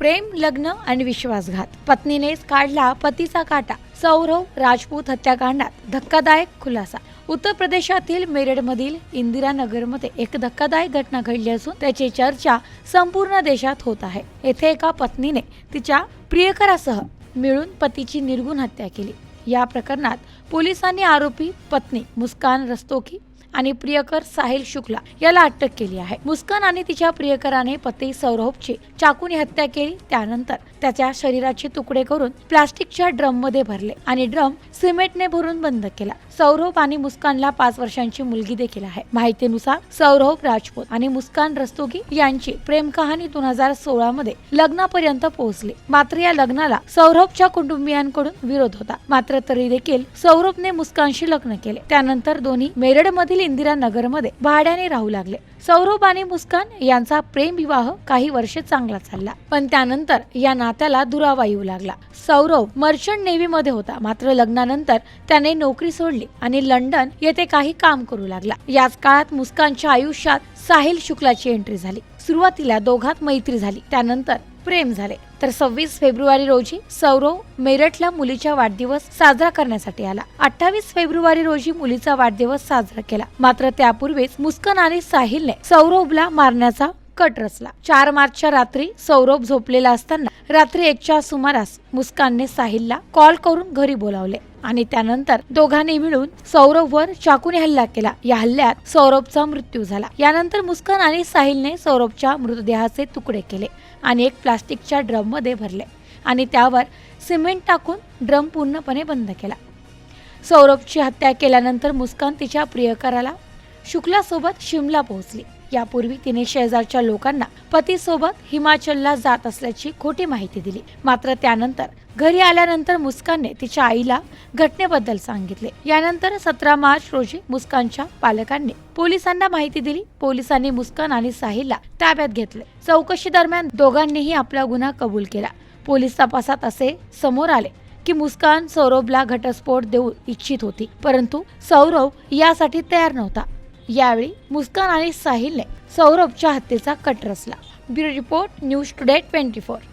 प्रेम, लग्न आणि विश्वासघात. पत्नीनेच काढला पतीचा काटा. सौरव राजपूत हत्याकांडात धक्कादायक खुलासा. उत्तर प्रदेशातील मेरठमधील इंदिरानगरमध्ये एक धक्कादायक घटना घडली असून त्याची चर्चा संपूर्ण देशात होत आहे. येथे एका पत्नीने तिच्या प्रियकरासह मिळून पतीची निर्घृण हत्या केली. या प्रकरणात पोलिसांनी आरोपी पत्नी मुस्कान रस्तोगी आणि प्रियकर साहिल शुक्ला याला अटक केली आहे. मुस्कान आणि तिच्या प्रियकराने पती सौरभची चाकूने हत्या केली. त्यानंतर त्याच्या शरीराचे तुकडे करून प्लास्टिकच्या ड्रम मध्ये भरले आणि ड्रम सिमेंटने भरून बंद केला. सौरभ आणि मुस्कानला 5 वर्षांची मुलगी देखील आहे. माहितीनुसार सौरभ राजपूत आणि मुस्कान रस्तोगी यांची प्रेम कहाणी 2016 मध्ये लग्नापर्यंत पोहोचली. मात्र या लग्नाला सौरभच्या कुटुंबियांकडून विरोध होता. मात्र तरी देखील सौरभने मुस्कानशी लग्न केले. त्यानंतर दोन्ही मेरठमधील इंदिरानगरमध्ये भाड्याने राहू लागले. सौरभ आणि मुस्कान यांचा प्रेम विवाह काही वर्ष चांगला चालला, पण त्यानंतर या नात्याला दुरावा येऊ लागला. सौरभ मर्चंट नेव्ही मध्ये होता. मात्र लग्नानंतर त्याने नोकरी सोडली आणि लंडन येथे काही काम करू लागला. याच काळात मुस्कानच्या आयुष्यात साहिल शुक्लाची एंट्री झाली. सुरुवातीला दोघात मैत्री झाली, त्यानंतर प्रेम झाले. तर 26 फेब्रुवारी रोजी सौरव मेरठला मुलीचा वाढदिवस साजरा करण्यासाठी आला. 28 फेब्रुवारी रोजी मुलीचा वाढदिवस साजरा केला. मात्र त्यापूर्वीच मुस्कान आणि साहिलने सौरभला मारण्याचा कट रचला. 4 मार्चच्या रात्री सौरभ झोपलेला असताना रात्री 1च्या सुमारास मुस्कानने साहिलला कॉल करून घरी बोलावले आणि त्यानंतर दोघांनी मिळून सौरभवर चाकूने हल्ला केला. या हल्ल्यात सौरभचा मृत्यू झाला. यानंतर मुस्कान आणि साहिलने सौरभच्या मृतदेहाचे तुकडे केले आणि एक प्लास्टिकच्या ड्रम मध्ये भरले आणि त्यावर सिमेंट टाकून ड्रम पूर्णपणे बंद केला. सौरभची हत्या केल्यानंतर मुस्कान तिच्या प्रियकराला शुक्लासोबत शिमला पोहोचली. यापूर्वी तिने शेजारच्या लोकांना पतीसोबत हिमाचलला जात असल्याची खोटी माहिती दिली. मात्र त्यानंतर घरी आल्यानंतर मुस्कानने तिच्या आईला घटनेबद्दल सांगितले. यानंतर 17 मार्च रोजी मुस्कानच्या पालकांनी पोलिसांना माहिती दिली. पोलिसांनी मुस्कान आणि साहिलला ताब्यात घेतले. चौकशी दरम्यान दोघांनीही आपला गुन्हा कबूल केला. पोलीस तपासात असे समोर आले की मुस्कान सौरभला घटस्फोट देऊ इच्छित होती, परंतु सौरभ यासाठी तयार नव्हता. यावेळी मुस्कान आणि साहिलने सौरभच्या हत्येचा कट रचला. Bureau report, news today 24.